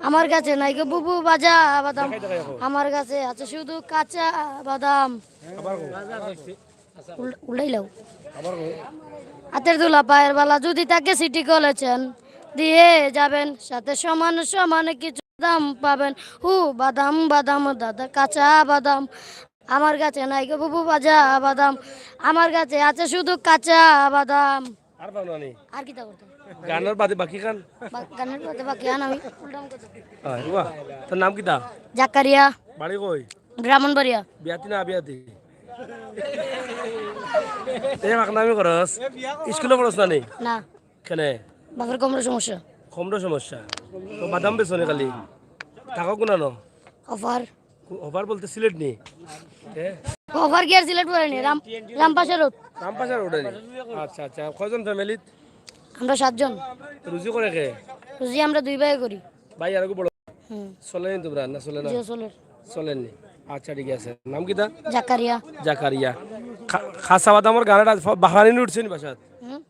আমার কাছে নাই গো বুবু বাজা বাদাম আমার কাছে আছে শুধু কাঁচা বাদাম উল্টাইলাও হাতের দুলা পায়ের বালা যদি তাকে সিটি কলেছেন দিয়ে যাবেন সাথে সমানে সমানে কিছু বাদাম পাবেন হু বাদাম বাদাম ও দাদা কাঁচা বাদাম আমার কাছে নাই গো বুবু বাজা বাদাম আমার কাছে আছে শুধু কাঁচা বাদাম আর বানো নি আর কি তা করতে গানের বাদে বাকি গান? গানের কথা বাকি আন আমি উল্টাম কথা হয় বাহ। তোর নাম কি তা? জাকারিয়া বাড়ি কই? ব্রাহ্মণবাড়িয়া বিয়াতি না বিয়াতি? এই মাকনামি করস? স্কুলে পড়স না নি? না কেনে? বাপের কোমরের সমস্যা কমর সমস্যা তো বাদাম বেচনে খালি টাকা কোনানো? অফার ওভার বলতে সিলেট নি? অফার কি আর সিলেক্ট করেনি রামপাশা রোড রামপাশার ওটা নি? আচ্ছা আচ্ছা, কয়জন ফ্যামিলিত? আমরা 7 জন রুজি করে কে? রুজি আমরা 2 ভাই করি ভাই আর বড় হুম চলেনি তোমরা না? চলে না? জিও সোলের চলেননি। আচ্ছা ঠিক আছে, নাম কি তা? জাকারিয়া জাকারিয়া। খাসা বাদামর গানাটা বাহানি উঠছে নি বাসাত? হুম।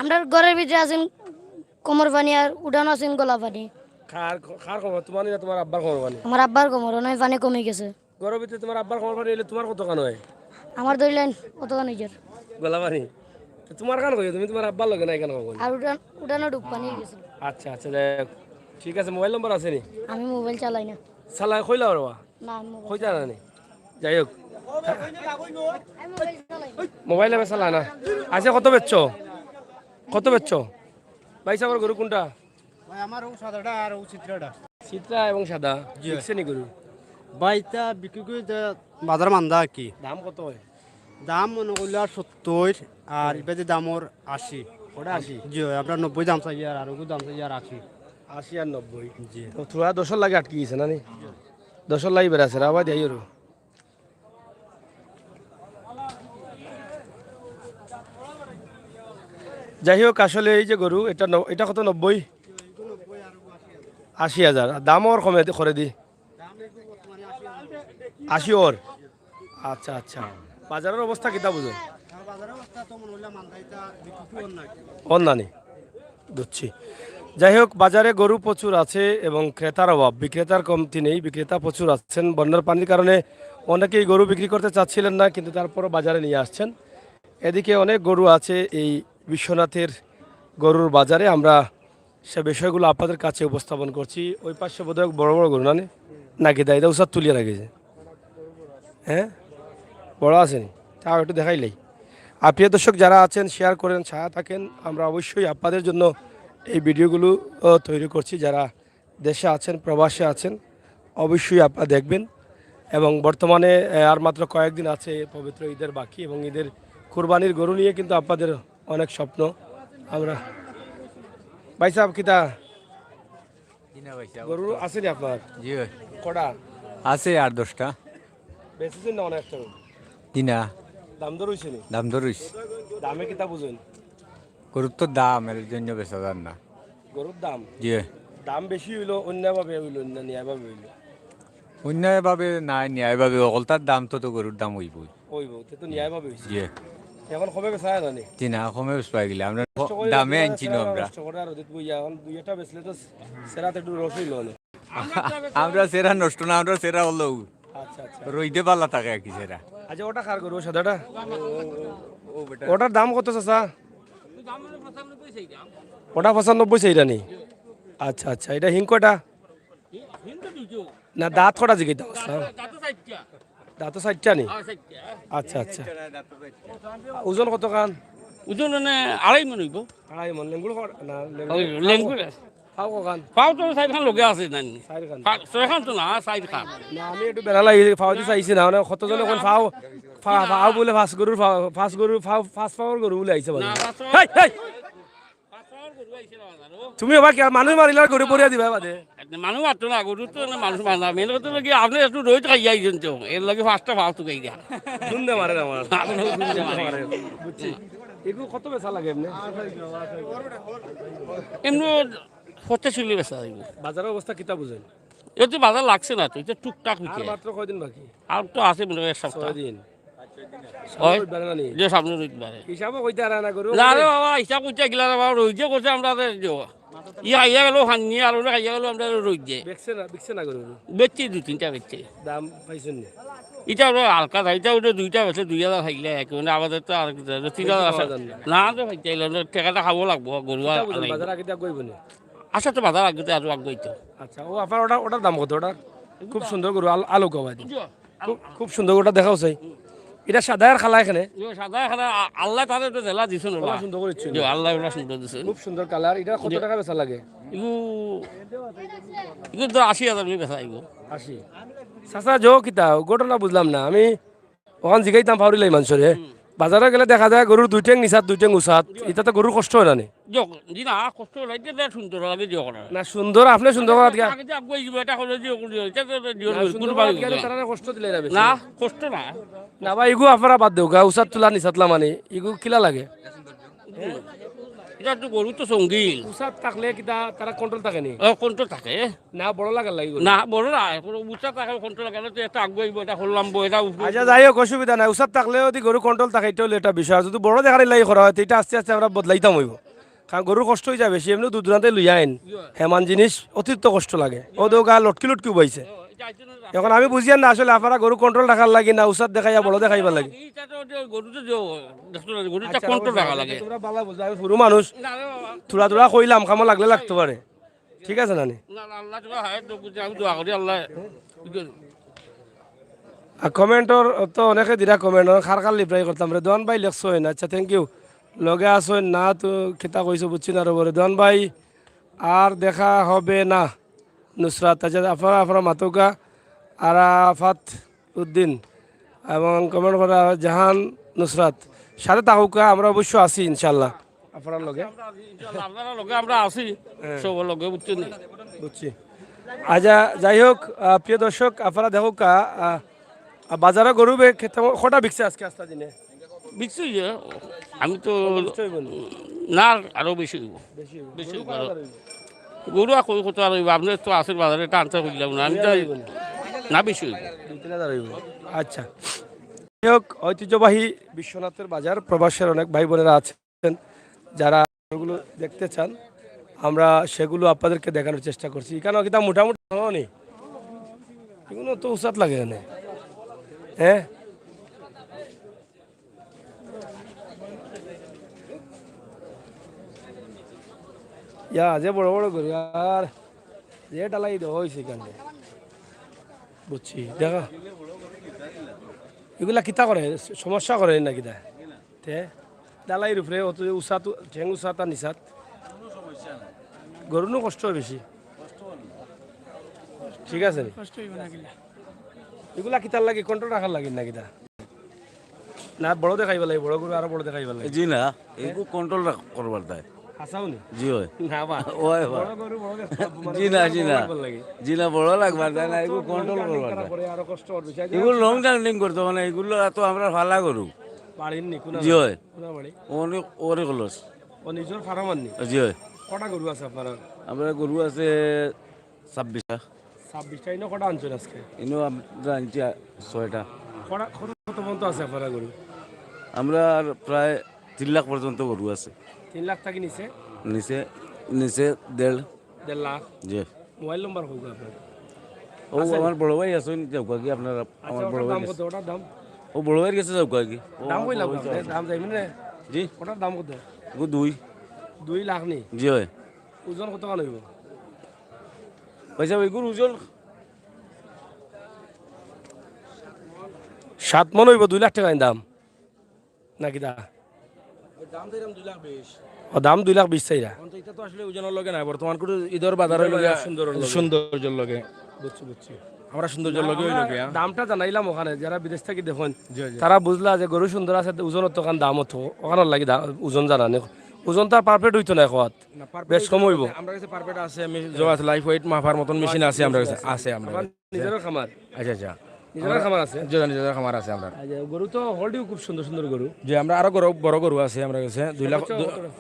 আমরা ঘরের ভিতরে আছেন কোমর পানি আর উঠানো আছেন গলা পানি খার খার খবর তোমার না তোমার আব্বার খবর পানি? আমার আব্বার কোমর নয় পানি কমে গেছে গরম ভিতরে তোমার আব্বার খবর পানি এলে তোমার কত কান হয়? আমার ধরলেন কতক্ষণ নিজের গলা পানি তো তোমার কান কই? তুমি তোমার আব্বার লগে নাই কেন কই? আর উঠানো ডুব পানি গেছে আচ্ছা আচ্ছা যাই হোক। ঠিক আছে, মোবাইল নম্বর আছে নি? আমি মোবাইল চালাই না সালা কইলা ওরা না আমি মোবাইল কইতা না নি? যাই হোক, চালাই না। মোবাইল আমি চালা না। আচ্ছা কত বেচছো? কত বেচছো ভাই? সাবার গরু কোনটা? আমার ও সাদাটা আর ও চিত্রটা চিত্রা এবং সাদা দেখছে নি গরু? বাইটা বিক্রি করে বাজার মান্দা আর কি দাম কত হয়? দাম মনে করলে আর 70 আর এবারে দামর 80 ওটা 80? জি হয় আপনার 90 দাম চাই আর ওগু দাম চাই আর 80 80 আর 90? জি তো থোড়া 10 লাগে আটকে গেছে না নি? 10 লাগি বেড়াছে রা আবার যাই যাই হোক, আসলে এই যে গরু এটা এটা কত? 90? 80,000। দাম ওর কমে করে দি 80 ওর? আচ্ছা আচ্ছা, বাজারের অবস্থা কিতা বুঝো? অন্যানি বুঝছি। যাই হোক, বাজারে গরু প্রচুর আছে এবং ক্রেতার অভাব, বিক্রেতার কমতি নেই, বিক্রেতা প্রচুর আছেন। বন্যার পানির কারণে অনেকেই গরু বিক্রি করতে চাচ্ছিলেন না, কিন্তু তারপরও বাজারে নিয়ে আসছেন। এদিকে অনেক গরু আছে এই বিশ্বনাথের গরুর বাজারে, আমরা সে বিষয়গুলো আপনাদের কাছে উপস্থাপন করছি। ওই পাশে বোধহয় বড় বড় গরু না নাকি? দা এটা উসাদ তুলিয়ে রাখেছে, হ্যাঁ বড় আসেনি, তাও একটু দেখাইলেই। আর প্রিয় দর্শক যারা আছেন শেয়ার করেন, ছায়া থাকেন। আমরা অবশ্যই আপনাদের জন্য এই ভিডিওগুলো তৈরি করছি। যারা দেশে আছেন, প্রবাসে আছেন, অবশ্যই আপনারা দেখবেন। এবং বর্তমানে আর মাত্র কয়েকদিন আছে পবিত্র ঈদের বাকি, এবং ঈদের কুরবানির গরু নিয়ে কিন্তু আপনাদের অনেক স্বপ্ন। আমরা ভাই সাহেব কিতা গরু আসেনি আপনার? জি কটা আছে 8-10টা। বেশিছেন না অনেকটা? কিনা দাম দর হয়েছে নি? দাম ধরিস দামে কিতা বুঝেন? গরুর তো দাম এর জন্য বেচা যান না। গরুর দাম জি দাম বেশি হইলো অন্যভাবে হইলো না ন্যায়ভাবে হইলো? অন্যায়ভাবে নাই, ন্যায়ভাবে অকলতার দাম তো গরুর দাম হইবই। ওই বলতে তো ন্যায়ভাবে হয়েছে। জি এখন কবে বেচায় না নি? চিনা কমে পাই গেলে আমরা দামে আনছি না আমরা। এখন দুই একটা বেচলে তো সেরাতে একটু রস হইলো না। আমরা সেরা নষ্ট না, আমরা সেরা হলেও আচ্ছা আচ্ছা, রইতে পাল্লা থাকে আর কি সেরা। আচ্ছা ওটা কার গরু সাদাটা? ওটার দাম কত চাচা? ওটা 95 সেইটা নেই। আচ্ছা আচ্ছা, এটা হিং কয়টা না দাঁত কটা জিগাইতে আসলাম? দাঁত 60টা নেই। আচ্ছা আচ্ছা, ওজন কত কান? ওজন মানে 2.5 মন হইব। 2.5 মন। লেঙ্গুর না লেঙ্গুর ফাও কান? পাও তো 4 খান লগে আছে নানি। 4 কান 6 খান তো না 4 খান। না, আমি একটু বেড়া লাগি ফাও দি চাইছি না, মানে কতজনে কোন ফাও ফাও বলে ফাস্ট গরুর ফাস্ট গরু ফাস্ট পাওয়ার গরু বলে আইছে বলে। হেই হেই, তুমি আবার কি মানুষ মারিলার গরু পরিয়া দিবা বাদে? মানুষ মারতো না, গরু তো মানুষ মারা মেন কথা লাগে আপনি একটু রোজ খাই যাইছেন তো এর লাগে 5টা ভাও তো খাই দিয়া দুন্দে মারে না আমার বুঝছি। এগুলো কত বেচা লাগে এমনি? এমনি 85 বেচা যাইব। বাজারের অবস্থা কিতা বুঝেন? এটা তো বাজার লাগছে না তো, এটা টুকটাক আর হইছে। মাত্র কয়দিন বাকি? আর তো আছে মনে হয় 1 সপ্তাহ। 6 দিন। হয় বারে না নি যে সামনে রইবারে হিসাবও কইতে আর না গরু। না রে বাবা, হিসাব করতে গেলা রে বাবা, রইজে করছে আমরা ইয়া খাইয়া গেল খানি আর ওরা খাইয়া গেল আমরা রইজে বিকছে না গরু? বেচছি 2-3টা বেচছে। দাম পাইছেন নি? এটা ওরা হালকা থাকে, এটা ওটা 2টা বেচে 2000 খাইলে এক মানে আমাদের তো আর 3000 আছে না তো ভাই চাইলে টাকাটা খাবো লাগবো গরু বাজার আগে দিয়া কইব নি? আচ্ছা তো বাজার আগে আর আগে তো আচ্ছা, ও আপনার ওটার দাম কত? ওটা খুব সুন্দর গরু, আলো কবাদি খুব সুন্দর, ওটা দেখাও চাই। এটা সাদা আর খালা এখানে সাদা খানা আল্লাহ তাদের তো জেলা দিছে না সুন্দর করেছে, আল্লাহ ওরা সুন্দর দিছে, খুব সুন্দর কালার। এটা কত টাকা বেচা লাগে? এগুলো তো 80,000 বেচা আইব। 80? চাচা যো কিতা ঘটনা বুঝলাম না আমি, ওখান জিগাইতাম ফাউরিলাই মানুষরে বাজারে গেলে দেখা যায় গরুর 2 ঠ্যাং নিচাত 2 ঠ্যাং উচাত, এটা তো গরুর কষ্ট হয় না নি? জি না, কষ্ট লাগে সুন্দর লাগে দিও করা না সুন্দর, আপনি সুন্দর করাত গিয়া আগে আগুয়াই যাব, এটা হলো দিও এটা তো দিও সুন্দর গুরু করাত গেলে তারা কষ্ট দিলে না বেশি। না কষ্ট না না ভাই, ইগু আপনারা বাদ দেও গা, উচাত তুলা নিচাতলা মানে ইগু কিলা লাগে? এটা তো গরু তো সঙ্গীল উচাত থাকলে কিতা তারা কন্ট্রোল থাকে নি? কন্ট্রোল থাকে না বড় লাগার লাগি না বড় না উঁচা থাকে কন্ট্রোল লাগে তো এটা আগুয়াইব, এটা হলাম এটা আচ্ছা যাই হোক, অসুবিধা নাই। উচাত থাকলেও যদি গরু কন্ট্রোল থাকে এটা হলো এটা বিষয়। আর যদি বড় দেখার লাগি করা হয় এটা আস্তে আস্তে আমরা বদলাইতাম হইব, কারণ গরুর কষ্ট হয়ে যায় বেশি। এমনি দূর দূরান্তে লইয়া আইন হেমান জিনিস অতিরিক্ত কষ্ট লাগে, ও তো গা লটকি লটকি উবাইছে। এখন আমি বুঝিয়ান না আসলে আপনারা গরু কন্ট্রোল রাখার লাগি না উচাত দেখাইয়া বড় দেখাইবার লাগে? গরুটা কন্ট্রোল রাখা লাগে। তোমরা বালা বুঝা, আমি পুরো মানুষ থোড়া থোড়া কইলাম, কামো লাগলে লাগতে পারে, ঠিক আছে না নি? কমেন্টর তো অনেকে দিরা কমেন্ট খার খার লিপ্রাই করতাম রে দোয়ান ভাই লেখছো না। আচ্ছা থ্যাংক ইউ। লগে আসো না তো খেতা কইছো বুঝছি না রবরে দোয়ান ভাই, আর দেখা হবে না নুসরাত। আচ্ছা আপনারা মাতুকা আরাফাত উদ্দিন এবং কমেন্ট করা জাহান নুসরাত সাথে তাহুকা, আমরা অবশ্য আছি ইনশাল্লাহ আপনার লগে। আপনারা লগে আমরা আছি সব লগে বুঝছেন বুঝছি। আচ্ছা যাই হোক, প্রিয় দর্শক আপনারা দেখো বাজারে গরু কটা বিকছে আজকে আস্তা দিনে? বিকছি আমি তো না আরো বেশি হইব, বেশি গরু আর কই কত আর হইব, আপনার তো আছে বাজারে টানতে হইলাম না আমি না বেশি হইব 2-3 হইব। আচ্ছা যাই হোক, ঐতিহ্যবাহী বিশ্বনাথের বাজার প্রবাসের অনেক ভাই বোনেরা আছেন যারা ওগুলো দেখতে চান, আমরা সেগুলো আপনাদেরকে দেখানোর চেষ্টা করছি। এখানে কিন্তু মোটামুটি নেই, এগুলো তো উচাত লাগে না। হ্যাঁ ইয়া যে বড় বড় গরু আর যে ডালাই দেওয়া হয়েছে এখানে, বুঝছি। দেখা এগুলা কিতা করে, সমস্যা করে না কিতা তে ডালাইয়ের উপরে অত উচাত ঠেং উচাত আর নিচাত গরুরও কষ্ট হয় বেশি, ঠিক আছে? এগুলা কিতার লাগে কন্ট্রোল রাখার লাগে না কিতা না? বড় দেখাইব লাগে, বড় গরু আরো বড় দেখাইব লাগে। জি না, এগুলো কন্ট্রোল করবার দেয়। হাসাও নি? জি হয় না বা ওই বড় গরু বড় জি না জি না জি না, বড় লাগবার দেয় না, এগুলো কন্ট্রোল করবার দেয়। পরে আরো কষ্ট হবে বেশি। এগুলো লং টার্নিং করতো, মানে এগুলো তো আমরা ফালা করু। বাড়ির নি কোনা? জি হয় কোনা বাড়ি? অনেক অনেক লস। ও নিজের ফার্মার নি? জি হয়। কটা গরু আছে আপনার? আমরা গরু আছে 26টা। 26টা? ইনো কটা আনছেন আজকে? ইনো আমরা আনছি 6টা। কটা কত পর্যন্ত আছে আপনার গরু? আমরা প্রায় 3 লাখ পর্যন্ত গরু আছে। 3 লাখ টাকা নিচে? নিচে নিচে 1.5 লাখ। জি। মোবাইল নম্বর হোক আপনার? ও আমার বড় ভাই আছেন যাওকা কি আপনার? আমার বড় ভাই দাম কত ওটার দাম? ও বড় ভাইয়ের কাছে যাওকা কি? দাম কইলাম, দাম যাইবেন রে? জি। ওটার দাম কত? দুই 2 লাখ নি জি হয় ওজন কত কান হইব পয়সা ওই গরু ওজন 7 মন হইব 2 লাখ টাকা দাম নাকি দা দাম দিলাম 2 লাখ 20 ও দাম 2 লাখ 20 চাইরা অন্ত এটা তো আসলে ওজনের লগে নাই বর্তমান করে ঈদের বাজারের লগে সৌন্দর্যের লগে বুঝছি বুঝছি আমরা সৌন্দর্যের লগে ওই লগে দামটা জানাইলাম ওখানে যারা বিদেশ থেকে দেখুন তারা বুঝলা যে গরু সুন্দর আছে ওজনের তো কান দাম হতো ওখানে লাগি ওজন জানানে ওজন তো পারফেক্ট হইতো না কত বেশ কম হইব আমরা কাছে পারফেক্ট আছে আমি जो আছে লাইফ ওয়েট মাপার মতন মেশিন আছে আমরা কাছে আছে আমরা নিজের খামার আচ্ছা আচ্ছা নিজের খামার আছে নিজের খামার আছে আমরা আচ্ছা গরু তো হোল্ডিও খুব সুন্দর সুন্দর গরু যে আমরা আরো বড় গরু আছে আমরা কাছে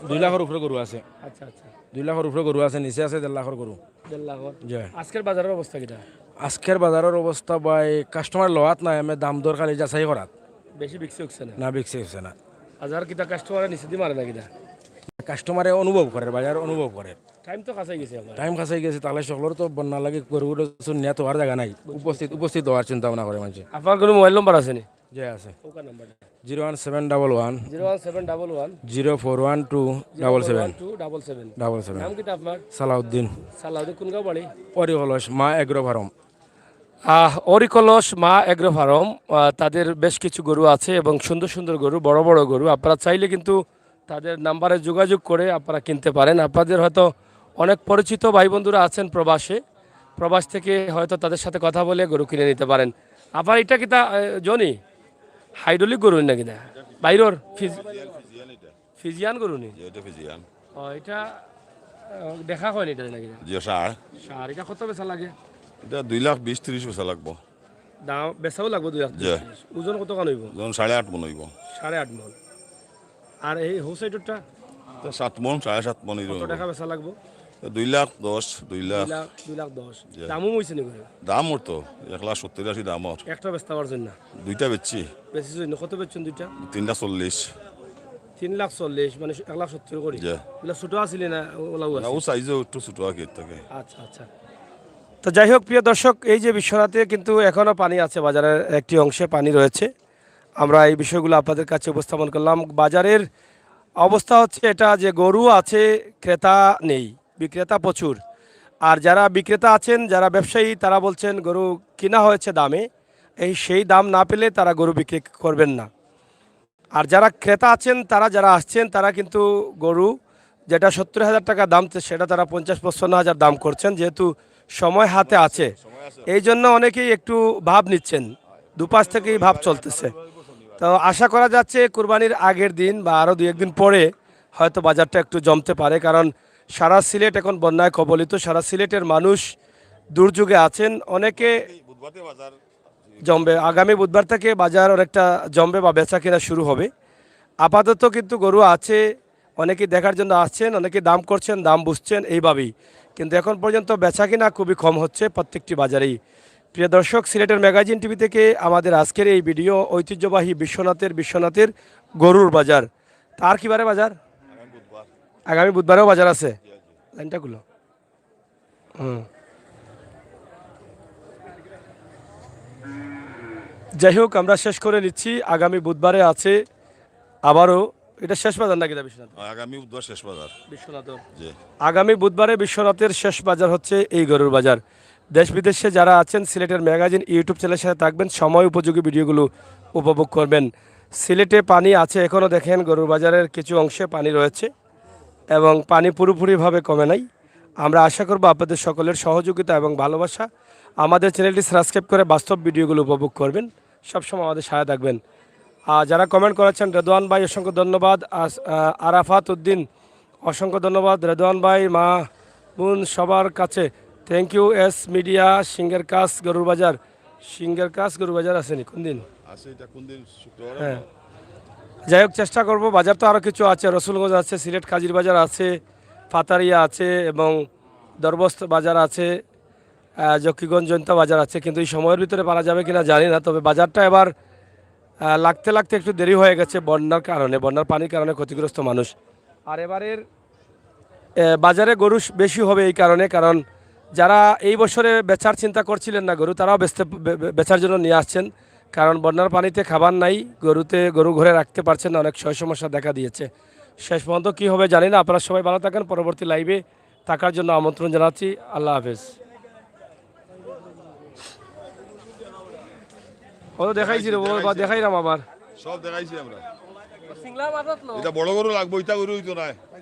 2 লাখের উপরে গরু আছে আচ্ছা আচ্ছা 2 লাখের উপরে গরু আছে নিচে আছে 1.5 লাখের গরু 1.5 লাখ জি আজকের বাজারের অবস্থা কিটা আজকের বাজারের অবস্থা ভাই কাস্টমার লওয়াত নাই আমি দাম দর খালি যাচাই করাত বেশি বিক্রি হচ্ছে না না বিক্রি হচ্ছে না হাজার কিটা কাস্টমারে নিচে দি মারে না কিটা কাস্টমারে অনুভব করে বাজার অনুভব করে টাইম তো কাছে গেছে আমার টাইম কাছে গেছে তাহলে সকলের তো বন্যা লাগে গরুগুলো নিয়ে তো আর জায়গা নাই উপস্থিত হওয়ার চিন্তা ভাবনা করে মানুষ আপনার কোনো মোবাইল নম্বর আছে নি যে আছে ওকা নাম্বারটা 01711 01711 0412 277 নাম কিটা আপনার সালাউদ্দিন সালাউদ্দিন কোন গাঁও বাড়ি অরিহলস মা এগ্রো ফার্ম অরিকলস মা এগ্রো ফার্ম তাদের বেশ কিছু গরু আছে এবং সুন্দর সুন্দর গরু বড় বড় গরু আপনারা চাইলে কিন্তু তাদের নাম্বারে যোগাযোগ করে আপনারা কিনতে পারেন আপনাদের হয়তো অনেক পরিচিত ভাই বন্ধুরা আছেন প্রবাস থেকে হয়তো তাদের সাথে কথা বলে গরু কিনে নিতে পারেন আপনার এটা কি তা জনি হাইড্রোলিক গরু নাকি না বাইরের ফিজিয়ান গরু নি এটা দেখা হয়নি এটা নাকি সার এটা কত বেচা লাগে এটা 2 লাখ 20-30 পয়সা লাগবো দাম বেচাও লাগবে 2 লাখ ওজন কত কান হইব 8.5 মন হইব 8.5 মন আর এই হোসাইডটা 7 মন 7.5 মন কত টাকা বেচা লাগবে 2 লাখ 10 2 লাখ 2 লাখ 10 দামও হইছে নি দাম ওর তো 1,70,80 দাম ওর একটা বেচতাবার জন্য দুইটা বেচছি বেশি জন্য কত বেচছেন দুইটা 340 3 লাখ 40 মানে 1,70 করি এগুলা ছোট আসলে না ওলাও না ও সাইজও একটু ছোট আগে থাকে আচ্ছা আচ্ছা তো যাই হোক প্রিয় দর্শক এই যে বিশ্বনাথে কিন্তু এখনও পানি আছে বাজারের একটি অংশে পানি রয়েছে আমরা এই বিষয়গুলো আপনাদের কাছে উপস্থাপন করলাম বাজারের অবস্থা হচ্ছে এটা যে গরু আছে ক্রেতা নেই বিক্রেতা প্রচুর আর যারা বিক্রেতা আছেন যারা ব্যবসায়ী তারা বলছেন গরু কিনা হয়েছে দামে সেই দাম না পেলে তারা গরু বিক্রি করবেন না আর যারা ক্রেতা আছেন যারা আসছেন তারা কিন্তু গরু যেটা 70,000 টাকা দাম সেটা তারা 50-55,000 দাম করছেন যেহেতু সময় হাতে আছে এই জন্য অনেকেই একটু ভাব নিচ্ছেন দুপাশ থেকেই ভাব চলতেছে তো আশা করা যাচ্ছে কুরবানির আগের দিন বা আরও 2-1 দিন পরে হয়তো বাজারটা একটু জমতে পারে কারণ সারা সিলেট এখন বন্যায় কবলিত সারা সিলেটের মানুষ দুর্যোগে আছেন অনেকে জমবে আগামী বুধবার থেকে বাজার অনেকটা জমবে বা বেচা কেনা শুরু হবে আপাতত কিন্তু গরু আছে অনেকেই দেখার জন্য আসছেন অনেকে দাম করছেন দাম বুঝছেন এইভাবেই কিন্তু এখন পর্যন্ত বেচা কিনা খুবই কম হচ্ছে প্রত্যেকটি বাজারেই প্রিয় দর্শক সিলেটের ম্যাগাজিন টিভি থেকে আমাদের আজকের এই ভিডিও ঐতিহ্যবাহী বিশ্বনাথের গরুর বাজার তার কি বারে বাজার আগামী বুধবারেও বাজার আছে লাইনটাগুলো যাই হোক আমরা শেষ করে নিচ্ছি আগামী বুধবারে আছে আবারও এটা শেষ বাজার নাকি বিশ্বনাথ আগামী বুধবার শেষ বাজার বিশ্বনাথ জি আগামী বুধবারে বিশ্বনাথের শেষ বাজার হচ্ছে এই গরুর বাজার দেশ বিদেশে যারা আছেন সিলেটের ম্যাগাজিন ইউটিউব চ্যানেলের সাথে থাকবেন সময় উপযোগী ভিডিওগুলো উপভোগ করবেন সিলেটে পানি আছে এখনও দেখেন গরুর বাজারের কিছু অংশে পানি রয়েছে এবং পানি পুরোপুরিভাবে কমে নাই আমরা আশা করব আপনাদের সকলের সহযোগিতা এবং ভালোবাসা আমাদের চ্যানেলটি সাবস্ক্রাইব করে বাস্তব ভিডিওগুলো উপভোগ করবেন সবসময় আমাদের সাথে থাকবেন আর যারা কমেন্ট করেছেন রেদওয়ান ভাই অসংখ্য ধন্যবাদ আরাফাত উদ্দিন অসংখ্য ধন্যবাদ রেদওয়ান ভাই মা বোন সবার কাছে থ্যাংক ইউ এস মিডিয়া সিঙ্গের কাজ গরুর বাজার আসেনি কোন দিন হ্যাঁ যাই হোক চেষ্টা করব বাজার তো আরও কিছু আছে রসুলগঞ্জ আছে সিলেট কাজির বাজার আছে পাতারিয়া আছে এবং দরবস্ত বাজার আছে জকিগঞ্জ জয়ন্তা বাজার আছে কিন্তু এই সময়ের ভিতরে পারা যাবে কিনা জানি না তবে বাজারটা এবার লাগতে একটু দেরি হয়ে গেছে বন্যার পানির কারণে ক্ষতিগ্রস্ত মানুষ আর এবারের বাজারে গরু বেশি হবে এই কারণ যারা এই বছরে বেচার চিন্তা করছিলেন না গরু তারাও বেচার জন্য নিয়ে আসছেন কারণ বন্যার পানিতে খাবার নাই গরু ঘরে রাখতে পারছেন না অনেক সমস্যা দেখা দিয়েছে শেষ পর্যন্ত কী হবে জানি না। আপনারা সবাই ভালো থাকেন, পরবর্তী লাইভে থাকার জন্য আমন্ত্রণ জানাচ্ছি। আল্লাহ হাফেজ। ও দেখাইছি রে, ও বা দেখাইলাম আবার। সব দেখাইছি আমরা। এটা বড় গরু লাগবো, ইটা গরু হইতো না।